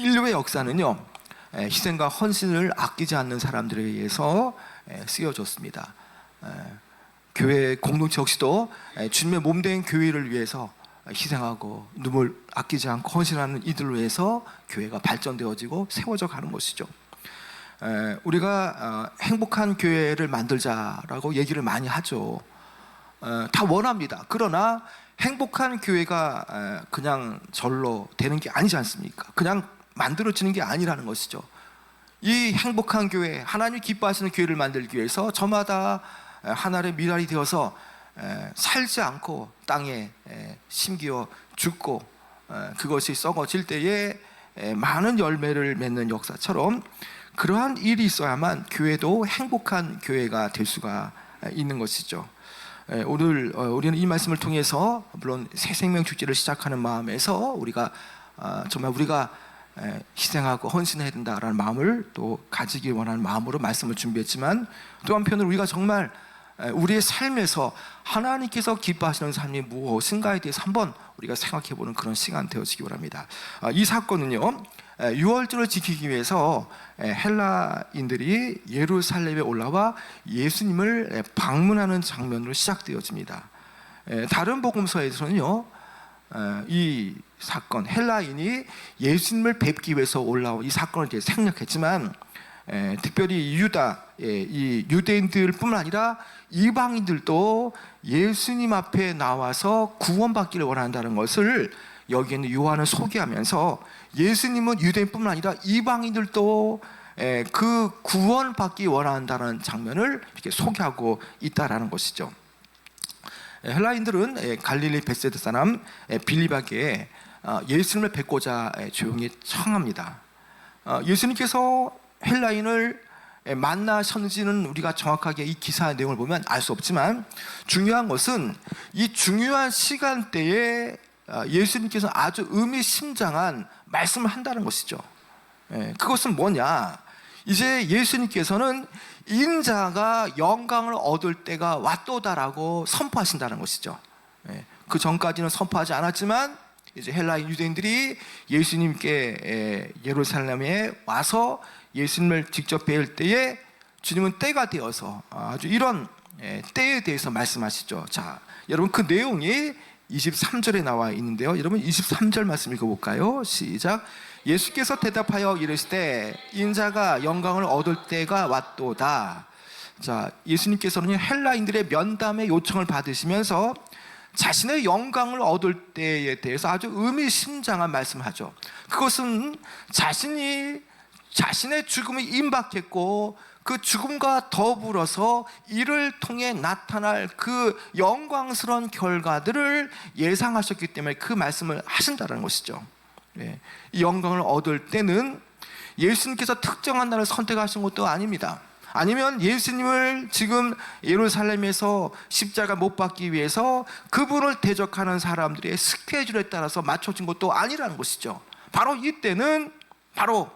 인류의 역사는요, 희생과 헌신을 아끼지 않는 사람들에 의해서 쓰여졌습니다. 교회 공동체 역시도 주님의 몸된 교회를 위해서 희생하고 눈물 아끼지 않고 헌신하는 이들을 위해서 교회가 발전되어지고 세워져 가는 것이죠. 우리가 행복한 교회를 만들자라고 얘기를 많이 하죠. 다 원합니다. 그러나 행복한 교회가 그냥 절로 되는 게 아니지 않습니까? 그냥 만들어지는 게 아니라는 것이죠. 이 행복한 교회, 하나님이 기뻐하시는 교회를 만들기 위해서 저마다 하나의 미랄이 되어서 살지 않고 땅에 심기어 죽고 그것이 썩어질 때에 많은 열매를 맺는 역사처럼 그러한 일이 있어야만 교회도 행복한 교회가 될 수가 있는 것이죠. 오늘 우리는 이 말씀을 통해서 물론 새 생명 축제를 시작하는 마음에서 우리가 정말 우리가 희생하고 헌신해야 된다라는 마음을 또 가지기 원하는 마음으로 말씀을 준비했지만, 또 한편으로 우리가 정말 우리의 삶에서 하나님께서 기뻐하시는 삶이 무엇인가에 대해서 한번 우리가 생각해보는 그런 시간 되어지기 바랍니다. 이 사건은요, 유월절을 지키기 위해서 헬라인들이 예루살렘에 올라와 예수님을 방문하는 장면으로 시작되어집니다. 다른 복음서에서는요, 이 사건, 헬라인이 예수님을 뵙기 위해서 올라온 이 사건을 이제 생략했지만, 특별히 이 유대인들 뿐만 아니라 이방인들도 예수님 앞에 나와서 구원받기를 원한다는 것을 여기에는 요한은 소개하면서, 예수님은 유대인뿐만 아니라 이방인들도 그 구원받기 원한다는 장면을 이렇게 소개하고 있다라는 것이죠. 헬라인들은 갈릴리 벳세다 사람 빌립에게 예수님을 뵙고자 조용히 청합니다. 예수님께서 헬라인을 만나셨는지는 우리가 정확하게 이 기사의 내용을 보면 알 수 없지만, 중요한 것은 이 중요한 시간대에 예수님께서 아주 의미심장한 말씀을 한다는 것이죠. 그것은 뭐냐? 이제 예수님께서는 인자가 영광을 얻을 때가 왔도다라고 선포하신다는 것이죠. 그 전까지는 선포하지 않았지만 이제 헬라인 유대인들이 예수님께 예루살렘에 와서 예수님을 직접 뵐 때에 주님은 때가 되어서 아주 이런 때에 대해서 말씀하시죠. 자, 여러분 그 내용이 23절에 나와 있는데요, 여러분 23절 말씀 읽어볼까요? 시작. 예수께서 대답하여 이르시되 인자가 영광을 얻을 때가 왔도다. 자, 예수님께서는 헬라인들의 면담의 요청을 받으시면서 자신의 영광을 얻을 때에 대해서 아주 의미심장한 말씀을 하죠. 그것은 자신이 자신의 죽음이 임박했고 그 죽음과 더불어서 이를 통해 나타날 그 영광스러운 결과들을 예상하셨기 때문에 그 말씀을 하신다는 것이죠. 이 영광을 얻을 때는 예수님께서 특정한 날을 선택하신 것도 아닙니다. 아니면 예수님을 지금 예루살렘에서 십자가 못 박기 위해서 그분을 대적하는 사람들의 스케줄에 따라서 맞춰진 것도 아니라는 것이죠. 바로 이때는 바로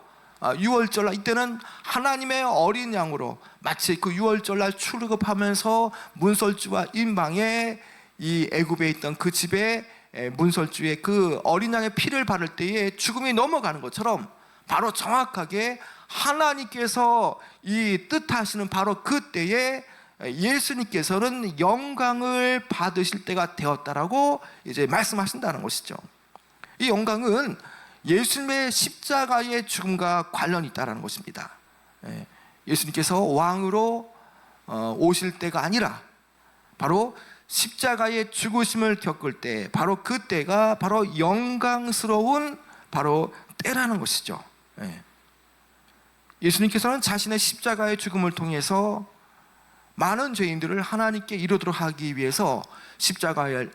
유월절날, 이때는 하나님의 어린 양으로 마치 그 유월절날 출애굽하면서 문설주와 임방에 이 애굽에 있던 그 집에 문설주의 그 어린 양의 피를 바를 때에 죽음이 넘어가는 것처럼 바로 정확하게 하나님께서 이 뜻하시는 바로 그때에 예수님께서는 영광을 받으실 때가 되었다라고 이제 말씀하신다는 것이죠. 이 영광은 예수님의 십자가의 죽음과 관련이 있다는 것입니다. 예수님께서 왕으로 오실 때가 아니라 바로 십자가의 죽으심을 겪을 때, 바로 그때가 바로 영광스러운 바로 때라는 것이죠. 예수님께서는 자신의 십자가의 죽음을 통해서 많은 죄인들을 하나님께 이르도록 하기 위해서 십자가에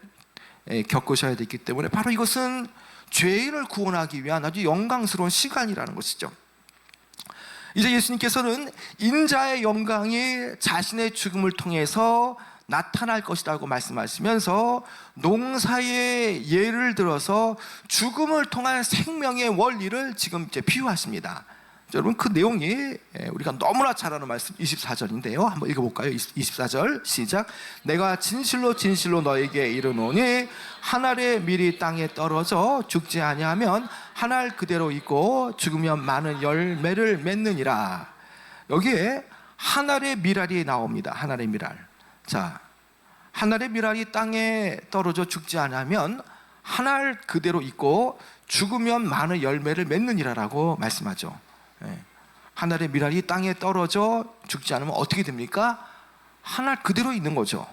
겪으셔야 됐기 때문에 바로 이것은 죄인을 구원하기 위한 아주 영광스러운 시간이라는 것이죠. 이제 예수님께서는 인자의 영광이 자신의 죽음을 통해서 나타날 것이라고 말씀하시면서 농사의 예를 들어서 죽음을 통한 생명의 원리를 지금 이제 비유하십니다. 여러분 그 내용이 우리가 너무나 잘 아는 말씀 24절인데요. 한번 읽어볼까요? 24절 시작. 내가 진실로 진실로 너에게 이르노니 한 알의 밀이 땅에 떨어져 죽지 아니하면 한 알 그대로 있고 죽으면 많은 열매를 맺느니라. 여기에 한 알의 밀알이 나옵니다. 한 알의 밀알. 자, 한 알의 밀알이 땅에 떨어져 죽지 않으면 한 알 그대로 있고 죽으면 많은 열매를 맺느니라라고 말씀하죠. 한 알의 밀알이 땅에 떨어져 죽지 않으면 어떻게 됩니까? 한 알 그대로 있는 거죠.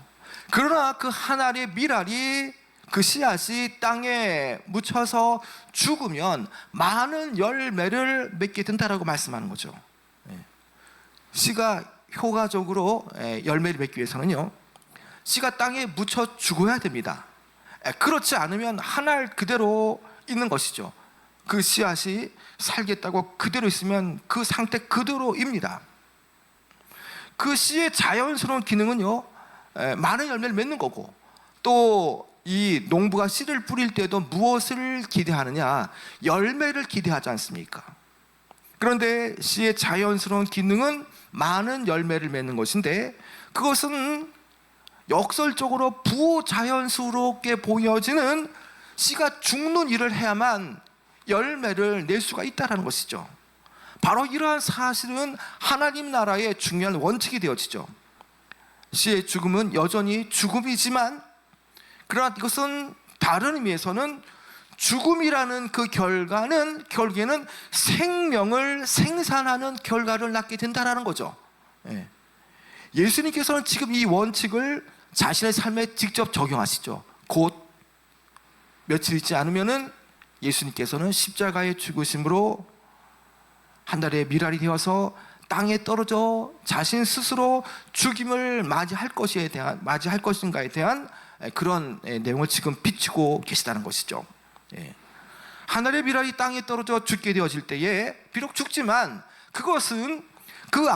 그러나 그 한 알의 밀알이 그 씨앗이 땅에 묻혀서 죽으면 많은 열매를 맺게 된다라고 말씀하는 거죠. 씨가 효과적으로 열매를 맺기 위해서는요, 씨가 땅에 묻혀 죽어야 됩니다. 그렇지 않으면 한 알 그대로 있는 것이죠. 그 씨앗이 살겠다고 그대로 있으면 그 상태 그대로입니다. 그 씨의 자연스러운 기능은요, 많은 열매를 맺는 거고, 또 이 농부가 씨를 뿌릴 때도 무엇을 기대하느냐? 열매를 기대하지 않습니까? 그런데 씨의 자연스러운 기능은 많은 열매를 맺는 것인데, 그것은 역설적으로 부자연스럽게 보여지는 씨가 죽는 일을 해야만 열매를 낼 수가 있다는 것이죠. 바로 이러한 사실은 하나님 나라의 중요한 원칙이 되어지죠. 씨의 죽음은 여전히 죽음이지만, 그러나 이것은 다른 의미에서는 죽음이라는 그 결과는 결국에는 생명을 생산하는 결과를 낳게 된다는 거죠. 예수님께서는 지금 이 원칙을 자신의 삶에 직접 적용하시죠. 곧 며칠 있지 않으면은 예수님께서는 십자가의 죽으심으로 한 달의 밀알이 되어서 땅에 떨어져 자신 스스로 죽임을 맞이할 것인가에 대한 그런 내용을 지금 비추고 계시다는 것이죠. 하늘의 밀알이 땅에 떨어져 죽게 되어질 때에 비록 죽지만 그것은 그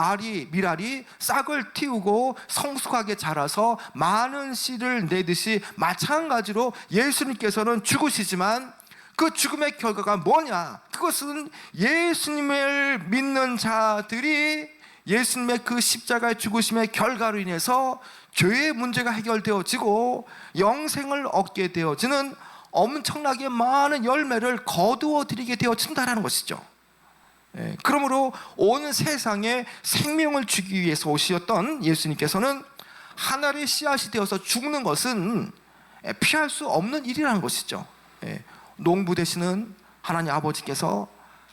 밀알이 싹을 틔우고 성숙하게 자라서 많은 씨를 내듯이 마찬가지로 예수님께서는 죽으시지만 그 죽음의 결과가 뭐냐? 그것은 예수님을 믿는 자들이 예수님의 그 십자가의 죽으심의 결과로 인해서 죄의 문제가 해결되어지고 영생을 얻게 되어지는 엄청나게 많은 열매를 거두어 드리게 되어진다는 것이죠. 그러므로 온 세상에 생명을 주기 위해서 오셨던 예수님께서는 하나의 씨앗이 되어서 죽는 것은 피할 수 없는 일이라는 것이죠. 농부 되시는 하나님 아버지께서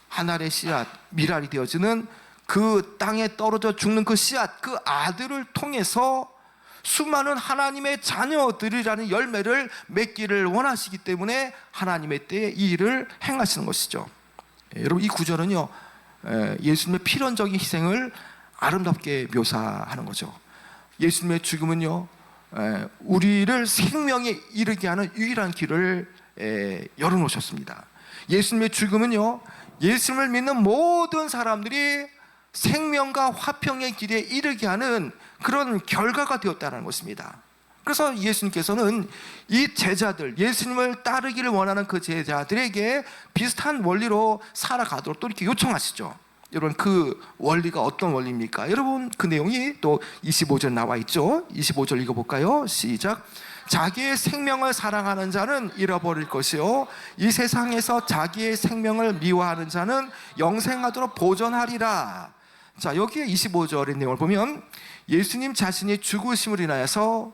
하나의 씨앗, 밀알이 되어지는 그 땅에 떨어져 죽는 그 씨앗, 그 아들을 통해서 수많은 하나님의 자녀들이라는 열매를 맺기를 원하시기 때문에 하나님의 때에 이 일을 행하시는 것이죠. 여러분, 이 구절은요, 예수님의 필연적인 희생을 아름답게 묘사하는 거죠. 예수님의 죽음은요, 우리를 생명에 이르게 하는 유일한 길을 열어놓으셨습니다. 예수님의 죽음은요, 예수님을 믿는 모든 사람들이 생명과 화평의 길에 이르게 하는 그런 결과가 되었다는 것입니다. 그래서 예수님께서는 이 제자들, 예수님을 따르기를 원하는 그 제자들에게 비슷한 원리로 살아가도록 또 이렇게 요청하시죠. 여러분, 그 원리가 어떤 원리입니까? 여러분, 그 내용이 또 25절 나와 있죠. 25절 읽어볼까요? 시작. 자기의 생명을 사랑하는 자는 잃어버릴 것이요, 이 세상에서 자기의 생명을 미워하는 자는 영생하도록 보존하리라. 자, 여기에 25절의 내용을 보면 예수님 자신이 죽으심을 인하여서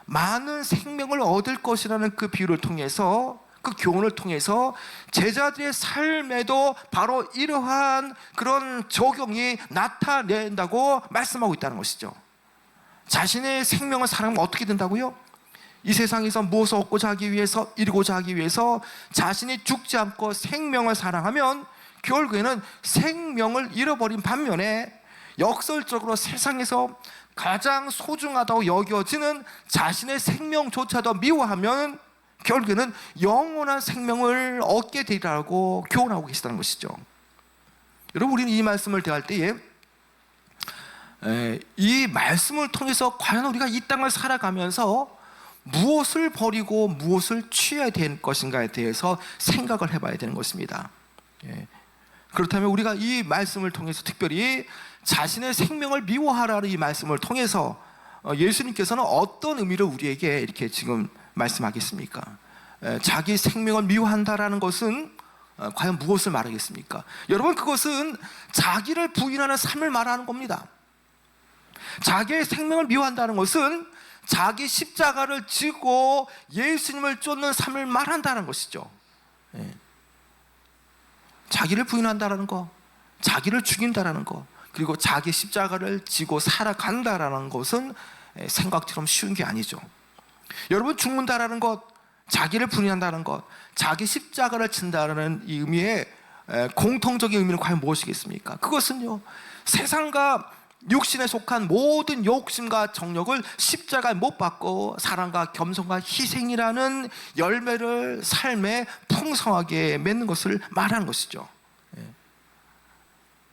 많은 생명을 얻을 것이라는 그 비유를 통해서, 그 교훈을 통해서 제자들의 삶에도 바로 이러한 그런 적용이 나타낸다고 말씀하고 있다는 것이죠. 자신의 생명을 사랑하면 어떻게 된다고요? 이 세상에서 무엇을 얻고자 하기 위해서, 이루고자 하기 위해서 자신이 죽지 않고 생명을 사랑하면 결국에는 생명을 잃어버린 반면에 역설적으로 세상에서 가장 소중하다고 여겨지는 자신의 생명조차도 미워하면 결국에는 영원한 생명을 얻게 되리라고 교훈하고 계시다는 것이죠. 여러분, 우리는 이 말씀을 대할 때에 이 말씀을 통해서 과연 우리가 이 땅을 살아가면서 무엇을 버리고 무엇을 취해야 될 것인가에 대해서 생각을 해봐야 되는 것입니다. 그렇다면 우리가 이 말씀을 통해서 특별히 자신의 생명을 미워하라는 이 말씀을 통해서 예수님께서는 어떤 의미를 우리에게 이렇게 지금 말씀하겠습니까? 자기 생명을 미워한다라는 것은 과연 무엇을 말하겠습니까? 여러분, 그것은 자기를 부인하는 삶을 말하는 겁니다. 자기의 생명을 미워한다는 것은 자기 십자가를 지고 예수님을 쫓는 삶을 말한다는 것이죠. 자기를 부인한다는 것, 자기를 죽인다는 것, 그리고 자기 십자가를 지고 살아간다는 것은 생각처럼 쉬운 게 아니죠. 여러분, 죽는다는 것, 자기를 부인한다는 것, 자기 십자가를 진다는 이 의미의 공통적인 의미는 과연 무엇이겠습니까? 그것은요, 세상과 육신에 속한 모든 욕심과 정욕을 십자가에 못 박고 사랑과 겸손과 희생이라는 열매를 삶에 풍성하게 맺는 것을 말하는 것이죠.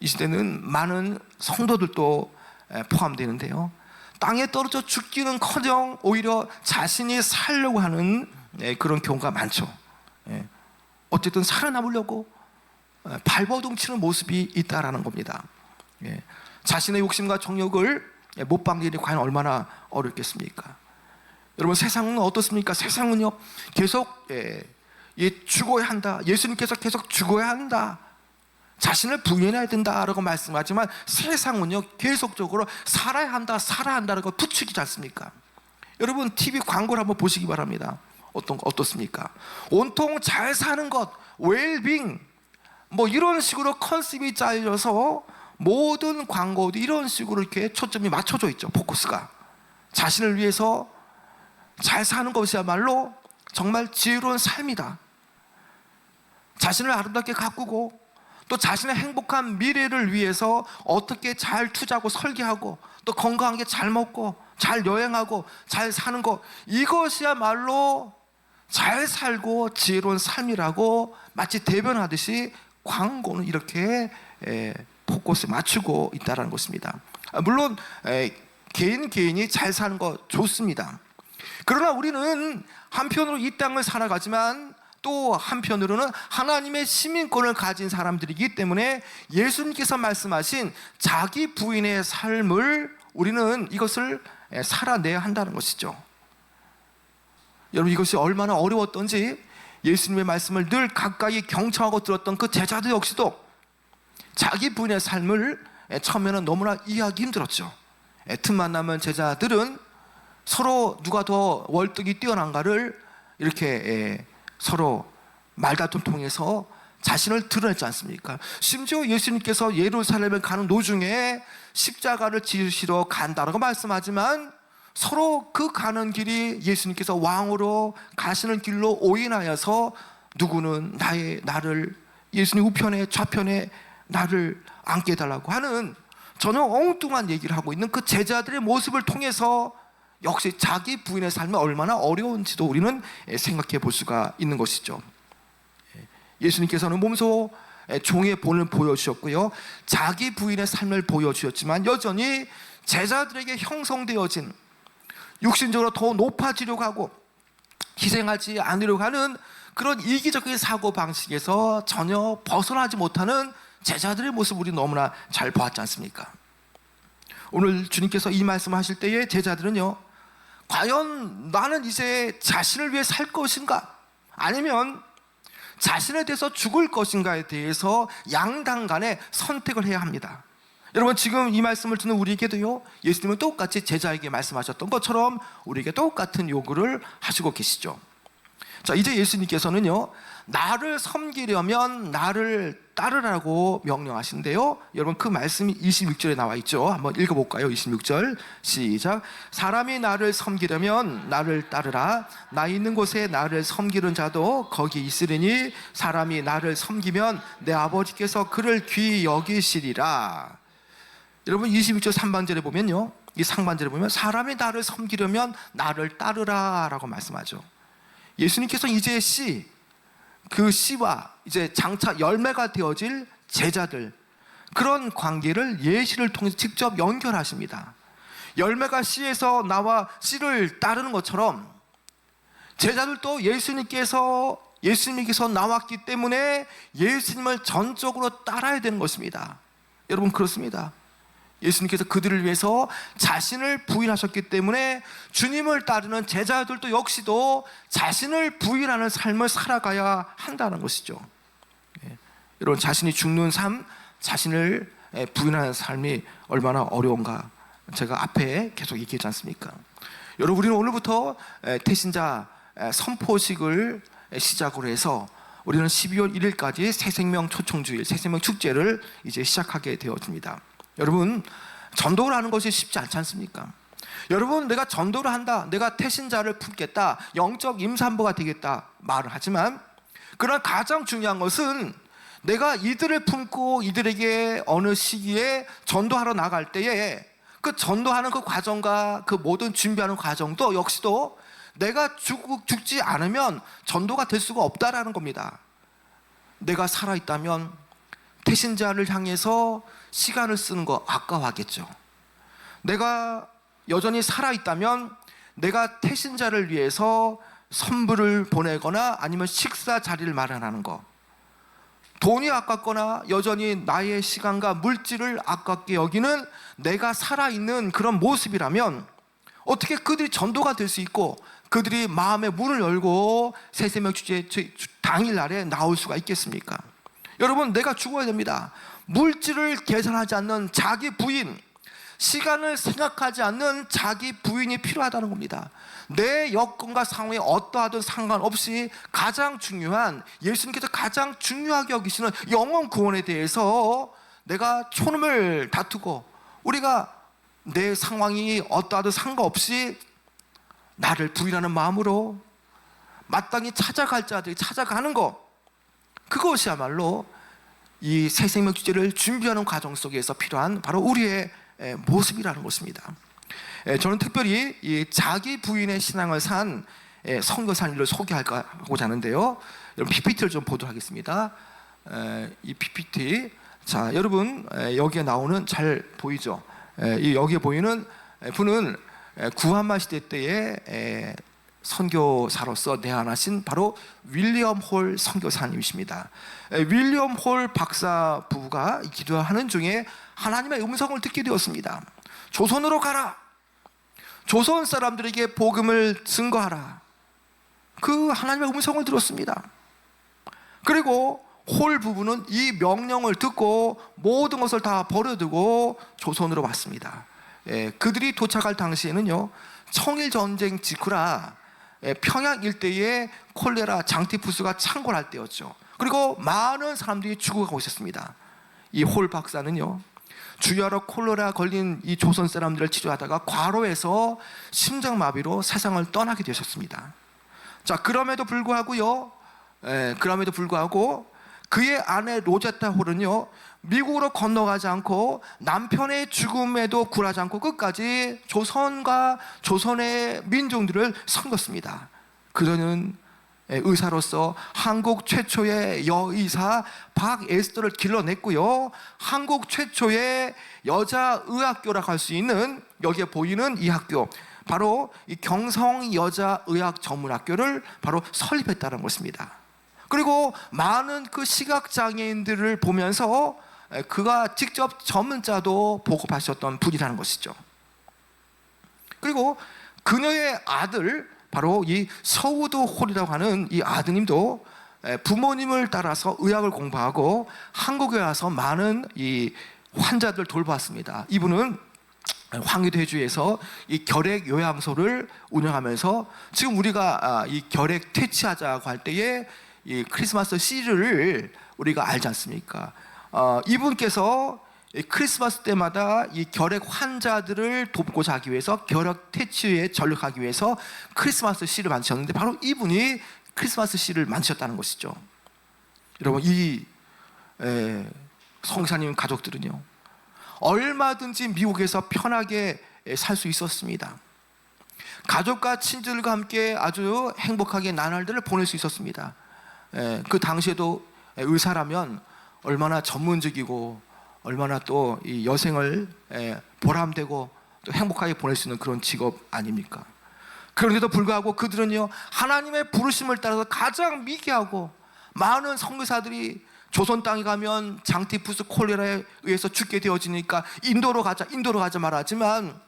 이 시대는 많은 성도들도 포함되는데요, 땅에 떨어져 죽기는커녕 오히려 자신이 살려고 하는 그런 경우가 많죠. 어쨌든 살아남으려고 발버둥치는 모습이 있다라는 겁니다. 자신의 욕심과 정욕을 못 박는 일이 과연 얼마나 어렵겠습니까? 여러분, 세상은 어떻습니까? 세상은요, 계속 죽어야 한다, 예수님께서 계속 죽어야 한다, 자신을 부인해야 된다라고 말씀하지만 세상은요, 계속적으로 살아야 한다, 살아야 한다라고 부추기지 않습니까? 여러분, TV 광고를 한번 보시기 바랍니다. 어떻습니까? 온통 잘 사는 것, 웰빙, 뭐 이런 식으로 컨셉이 짜여져서 모든 광고도 이런 식으로 이렇게 초점이 맞춰져 있죠. 포커스가 자신을 위해서 잘 사는 것이야말로 정말 지혜로운 삶이다. 자신을 아름답게 가꾸고 또 자신의 행복한 미래를 위해서 어떻게 잘 투자하고 설계하고 또 건강하게 잘 먹고 잘 여행하고 잘 사는 것, 이것이야말로 잘 살고 지혜로운 삶이라고 마치 대변하듯이 광고는 이렇게 포커스에 맞추고 있다는 것입니다. 물론 개인이 잘 사는 거 좋습니다. 그러나 우리는 한편으로 이 땅을 살아가지만 또 한편으로는 하나님의 시민권을 가진 사람들이기 때문에 예수님께서 말씀하신 자기 부인의 삶을 우리는 이것을 살아내야 한다는 것이죠. 여러분, 이것이 얼마나 어려웠던지 예수님의 말씀을 늘 가까이 경청하고 들었던 그 제자들 역시도 자기 부인의 삶을 처음에는 너무나 이해하기 힘들었죠. 틈만 나면 제자들은 서로 누가 더 월등히 뛰어난가를 이렇게 서로 말다툼 통해서 자신을 드러냈지 않습니까? 심지어 예수님께서 예루살렘에 가는 도중에 십자가를 지으시러 간다라고 말씀하지만 서로 그 가는 길이 예수님께서 왕으로 가시는 길로 오인하여서 누구는 나를 예수님 우편에 좌편에 나를 앉게 해달라고 하는 전혀 엉뚱한 얘기를 하고 있는 그 제자들의 모습을 통해서 역시 자기 부인의 삶이 얼마나 어려운지도 우리는 생각해 볼 수가 있는 것이죠. 예수님께서는 몸소 종의 본을 보여주셨고요, 자기 부인의 삶을 보여주셨지만 여전히 제자들에게 형성되어진 육신적으로 더 높아지려고 하고 희생하지 않으려고 하는 그런 이기적인 사고방식에서 전혀 벗어나지 못하는 제자들의 모습 우리 너무나 잘 보았지 않습니까? 오늘 주님께서 이 말씀을 하실 때에 제자들은요, 과연 나는 이제 자신을 위해 살 것인가, 아니면 자신에 대해서 죽을 것인가에 대해서 양당 간에 선택을 해야 합니다. 여러분, 지금 이 말씀을 듣는 우리에게도요, 예수님은 똑같이 제자에게 말씀하셨던 것처럼 우리에게 똑같은 요구를 하시고 계시죠. 자, 이제 예수님께서는요, 나를 섬기려면 나를 따르라고 명령하신대요. 여러분, 그 말씀이 26절에 나와 있죠. 한번 읽어볼까요? 26절 시작. 사람이 나를 섬기려면 나를 따르라. 나 있는 곳에 나를 섬기는 자도 거기 있으리니 사람이 나를 섬기면 내 아버지께서 그를 귀히 여기시리라. 여러분, 26절 3반절에 보면요, 이 상반절에 보면 사람이 나를 섬기려면 나를 따르라 라고 말씀하죠. 예수님께서 이제 그 씨와 이제 장차 열매가 되어질 제자들, 그런 관계를 예시를 통해서 직접 연결하십니다. 열매가 씨에서 나와 씨를 따르는 것처럼 제자들도 예수님께서 예수님께서 나왔기 때문에 예수님을 전적으로 따라야 되는 것입니다. 여러분, 그렇습니다. 예수님께서 그들을 위해서 자신을 부인하셨기 때문에 주님을 따르는 제자들도 역시도 자신을 부인하는 삶을 살아가야 한다는 것이죠. 여러분, 자신이 죽는 삶, 자신을 부인하는 삶이 얼마나 어려운가 제가 앞에 계속 얘기했지 않습니까? 여러분, 우리는 오늘부터 태신자 선포식을 시작으로 해서 우리는 12월 1일까지 새생명 초청주일, 새생명 축제를 이제 시작하게 되었습니다. 여러분, 전도를 하는 것이 쉽지 않지 않습니까? 여러분, 내가 전도를 한다, 내가 태신자를 품겠다, 영적 임산부가 되겠다 말을 하지만, 그러나 가장 중요한 것은 내가 이들을 품고 이들에게 어느 시기에 전도하러 나갈 때에 그 전도하는 그 과정과 그 모든 준비하는 과정도 역시도 내가 죽지 않으면 전도가 될 수가 없다라는 겁니다. 내가 살아있다면 태신자를 향해서 시간을 쓰는 거 아까워하겠죠. 내가 여전히 살아있다면 내가 태신자를 위해서 선물을 보내거나 아니면 식사 자리를 마련하는 거, 돈이 아깝거나 여전히 나의 시간과 물질을 아깝게 여기는 내가 살아있는 그런 모습이라면 어떻게 그들이 전도가 될 수 있고 그들이 마음의 문을 열고 새생명 축제 당일날에 나올 수가 있겠습니까? 여러분, 내가 죽어야 됩니다. 물질을 계산하지 않는 자기 부인, 시간을 생각하지 않는 자기 부인이 필요하다는 겁니다. 내 여건과 상황에 어떠하든 상관없이 가장 중요한, 예수님께서 가장 중요하게 여기시는 영혼 구원에 대해서 내가 촌음을 다투고, 우리가 내 상황이 어떠하든 상관없이 나를 부인하는 마음으로 마땅히 찾아갈 자들이 찾아가는 것, 그것이야말로 이 새생명 축제를 준비하는 과정 속에서 필요한 바로 우리의 모습이라는 것입니다. 저는 특별히 이 자기 부인의 신앙을 산 선교사님을 소개하고자 하는데요. 여러분, PPT를 좀 보도록 하겠습니다. 이 PPT, 자, 여러분, 여기에 나오는, 잘 보이죠? 여기에 보이는 분은 구한말 시대 때에 선교사로서 내한하신 바로 윌리엄 홀 선교사님이십니다. 윌리엄 홀 박사 부부가 기도하는 중에 하나님의 음성을 듣게 되었습니다. 조선으로 가라, 조선 사람들에게 복음을 증거하라. 그 하나님의 음성을 들었습니다. 그리고 홀 부부는 이 명령을 듣고 모든 것을 다 버려두고 조선으로 왔습니다. 그들이 도착할 당시에는요, 청일전쟁 직후라 평양 일대에 콜레라, 장티푸스가 창궐할 때였죠. 그리고 많은 사람들이 죽어가고 있었습니다. 이 홀 박사는요, 주야로 콜레라 걸린 이 조선 사람들을 치료하다가 과로해서 심장마비로 세상을 떠나게 되셨습니다. 자, 그럼에도 불구하고 그의 아내 로제타 홀은요, 미국으로 건너가지 않고 남편의 죽음에도 굴하지 않고 끝까지 조선과 조선의 민중들을 섬겼습니다. 그녀는 의사로서 한국 최초의 여의사 박에스더를 길러냈고요, 한국 최초의 여자 의학교라고 할 수 있는, 여기에 보이는 이 학교, 바로 이 경성여자의학전문학교를 바로 설립했다는 것입니다. 그리고 많은 그 시각장애인들을 보면서 그가 직접 전문자도 보급하셨던 분이라는 것이죠. 그리고 그녀의 아들, 바로 이 서우드 홀이라고 하는 이 아드님도 부모님을 따라서 의학을 공부하고 한국에 와서 많은 이 환자들 돌봤습니다. 이분은 황희대주에서 이 결핵 요양소를 운영하면서, 지금 우리가 이 결핵 퇴치하자고 할 때에 이 크리스마스 시를 우리가 알지 않습니까? 이분께서 크리스마스 때마다 이 결핵 환자들을 돕고자 하기 위해서, 결핵 퇴치에 전력하기 위해서 크리스마스 시를 만드셨는데, 바로 이분이 크리스마스 시를 만드셨다는 것이죠. 여러분, 이 성사님 가족들은요, 얼마든지 미국에서 편하게 살 수 있었습니다. 가족과 친구들과 함께 아주 행복하게 나날들을 보낼 수 있었습니다. 그 당시에도 의사라면 얼마나 전문적이고 얼마나 또 이 여생을 보람되고 또 행복하게 보낼 수 있는 그런 직업 아닙니까? 그런데도 불구하고 그들은요, 하나님의 부르심을 따라서 가장 미개하고 많은 선교사들이 조선 땅에 가면 장티푸스 콜레라에 의해서 죽게 되어지니까 인도로 가자 말하지만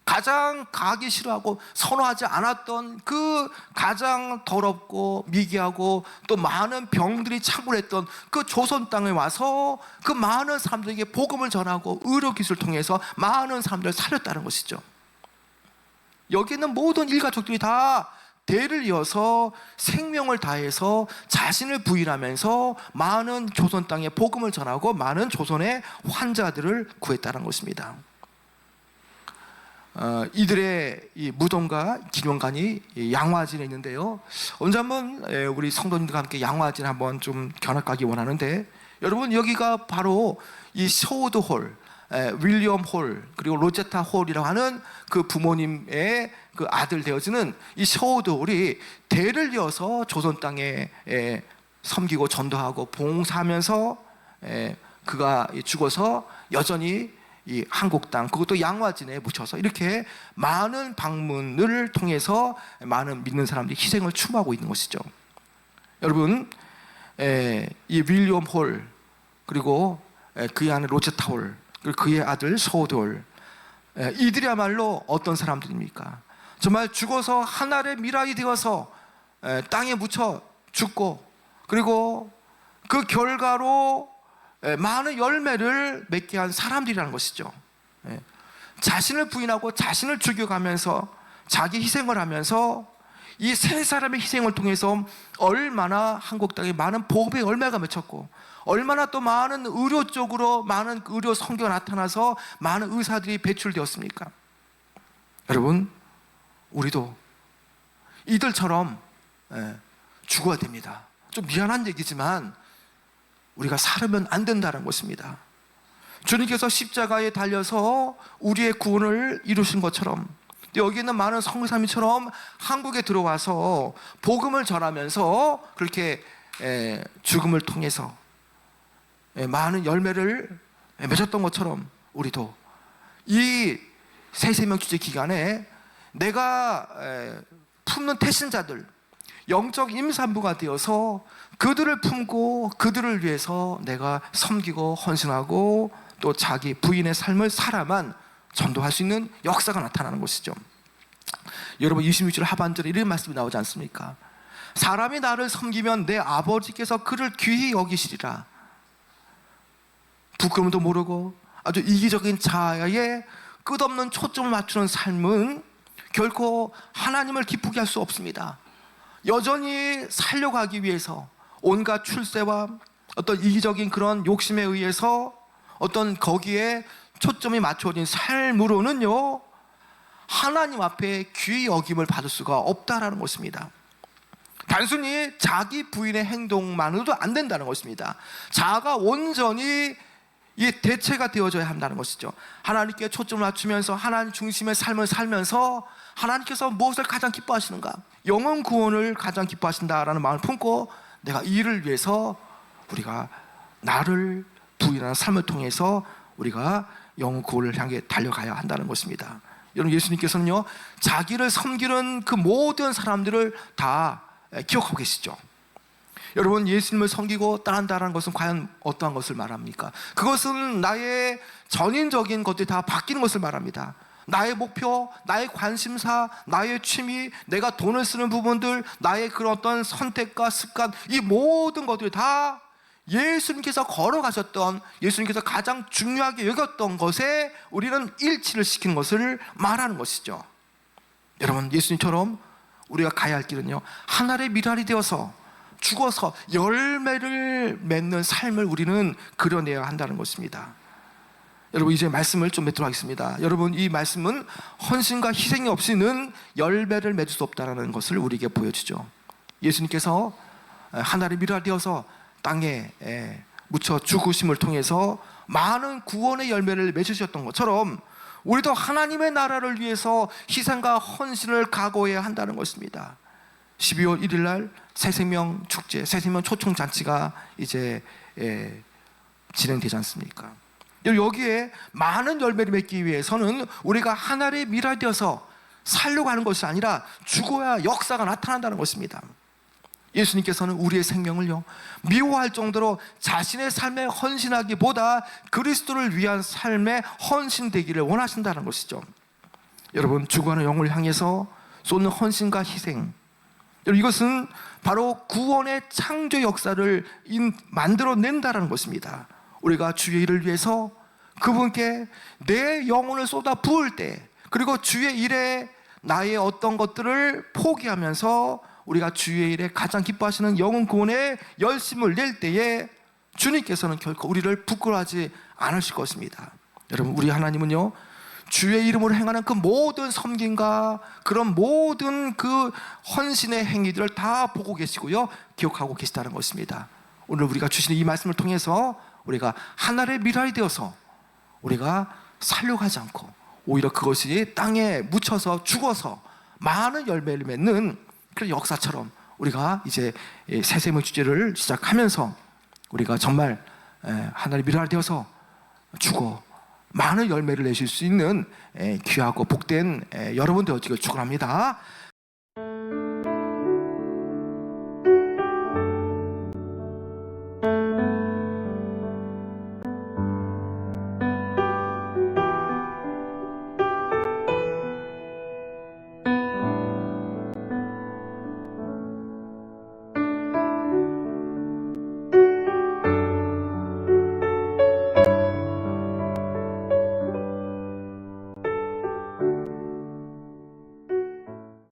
가장 가기 싫어하고 선호하지 않았던 그 가장 더럽고 미개하고 또 많은 병들이 창궐했던 그 조선 땅에 와서 그 많은 사람들에게 복음을 전하고 의료기술을 통해서 많은 사람들을 살렸다는 것이죠. 여기 있는 모든 일가족들이 다 대를 이어서 생명을 다해서 자신을 부인하면서 많은 조선 땅에 복음을 전하고 많은 조선의 환자들을 구했다는 것입니다. 이들의 이 무덤과 기념관이 양화진에 있는데요. 언제 한번 우리 성도님들과 함께 양화진 한번 좀 견학가기 원하는데, 여러분 여기가 바로 이 셔우드 홀, 윌리엄 홀 그리고 로제타 홀이라고 하는 그 부모님의 그 아들 되어지는 이 셔우드 홀이 대를 이어서 조선 땅에 섬기고 전도하고 봉사하면서 그가 죽어서 여전히 이 한국 땅, 그것도 양화진에 묻혀서 이렇게 많은 방문을 통해서 많은 믿는 사람들이 희생을 추모하고 있는 것이죠. 여러분, 이 윌리엄 홀 그리고 그의 아내 로제타 홀 그리고 그의 아들 셔우드 홀, 이들이야말로 어떤 사람들입니까? 정말 죽어서 하늘의 미랄이 되어서 땅에 묻혀 죽고, 그리고 그 결과로 많은 열매를 맺게 한 사람들이라는 것이죠. 자신을 부인하고 자신을 죽여가면서 자기 희생을 하면서 이 세 사람의 희생을 통해서 얼마나 한국 땅에 많은 복음의 열매가 맺혔고, 얼마나 또 많은 의료 쪽으로 많은 의료 선교가 나타나서 많은 의사들이 배출되었습니까? 여러분, 우리도 이들처럼 죽어야 됩니다. 좀 미안한 얘기지만 우리가 살으면 안 된다는 것입니다. 주님께서 십자가에 달려서 우리의 구원을 이루신 것처럼, 여기 있는 많은 성도님처럼 한국에 들어와서 복음을 전하면서 그렇게 죽음을 통해서 많은 열매를 맺었던 것처럼, 우리도 이 새생명 주제 기간에 내가 품는 태신자들, 영적 임산부가 되어서 그들을 품고 그들을 위해서 내가 섬기고 헌신하고 또 자기 부인의 삶을 살아만 전도할 수 있는 역사가 나타나는 것이죠. 여러분, 26절 하반절에 이런 말씀이 나오지 않습니까? 사람이 나를 섬기면 내 아버지께서 그를 귀히 여기시리라. 부끄러움도 모르고 아주 이기적인 자아에 끝없는 초점을 맞추는 삶은 결코 하나님을 기쁘게 할 수 없습니다. 여전히 살려고 하기 위해서 온갖 출세와 어떤 이기적인 그런 욕심에 의해서 어떤 거기에 초점이 맞춰진 삶으로는요, 하나님 앞에 귀히 여김을 받을 수가 없다라는 것입니다. 단순히 자기 부인의 행동만으로도 안 된다는 것입니다. 자아가 온전히 이 대체가 되어져야 한다는 것이죠. 하나님께 초점을 맞추면서 하나님 중심의 삶을 살면서 하나님께서 무엇을 가장 기뻐하시는가? 영혼 구원을 가장 기뻐하신다라는 마음을 품고 내가 이를 위해서 우리가 나를 부인하는 삶을 통해서 우리가 영혼 구원을 향해 달려가야 한다는 것입니다. 여러분, 예수님께서는요, 자기를 섬기는 그 모든 사람들을 다 기억하고 계시죠. 여러분, 예수님을 섬기고 따른다는 것은 과연 어떠한 것을 말합니까? 그것은 나의 전인적인 것들이 다 바뀌는 것을 말합니다. 나의 목표, 나의 관심사, 나의 취미, 내가 돈을 쓰는 부분들, 나의 그런 어떤 선택과 습관, 이 모든 것들이 다 예수님께서 걸어가셨던, 예수님께서 가장 중요하게 여겼던 것에 우리는 일치를 시키는 것을 말하는 것이죠. 여러분, 예수님처럼 우리가 가야 할 길은요, 하늘의 미랄이 되어서 죽어서 열매를 맺는 삶을 우리는 그려내야 한다는 것입니다. 여러분, 이제 말씀을 좀 맺도록 하겠습니다. 여러분, 이 말씀은 헌신과 희생이 없이는 열매를 맺을 수 없다는 것을 우리에게 보여주죠. 예수님께서 하늘의 미랄이 되어서 땅에 묻혀 죽으심을 통해서 많은 구원의 열매를 맺으셨던 것처럼 우리도 하나님의 나라를 위해서 희생과 헌신을 각오해야 한다는 것입니다. 12월 1일 날 새생명 축제, 새생명 초청잔치가 이제 진행되지 않습니까? 여기에 많은 열매를 맺기 위해서는 우리가 하늘의 미랄이 되어서 살려고 하는 것이 아니라 죽어야 역사가 나타난다는 것입니다. 예수님께서는 우리의 생명을요 미워할 정도로 자신의 삶에 헌신하기보다 그리스도를 위한 삶에 헌신되기를 원하신다는 것이죠. 여러분, 죽어가는 영혼을 향해서 쏟는 헌신과 희생, 이것은 바로 구원의 창조 역사를 만들어낸다는 것입니다. 우리가 주의 일을 위해서 그분께 내 영혼을 쏟아 부을 때, 그리고 주의 일에 나의 어떤 것들을 포기하면서 우리가 주의 일에 가장 기뻐하시는 영혼 구원에 열심을 낼 때에 주님께서는 결코 우리를 부끄러워하지 않으실 것입니다. 여러분, 우리 하나님은요 주의 이름으로 행하는 그 모든 섬김과 그런 모든 그 헌신의 행위들을 다 보고 계시고요 기억하고 계시다는 것입니다. 오늘 우리가 주시는 이 말씀을 통해서 우리가 하나님의 미랄이 되어서 우리가 살려가지 않고 오히려 그것이 땅에 묻혀서 죽어서 많은 열매를 맺는 그런 역사처럼 우리가 이제 새생명 주제를 시작하면서 우리가 정말 하나님의 미랄이 되어서 죽어 많은 열매를 내실 수 있는 귀하고 복된 여러분 되어지길 축원합니다.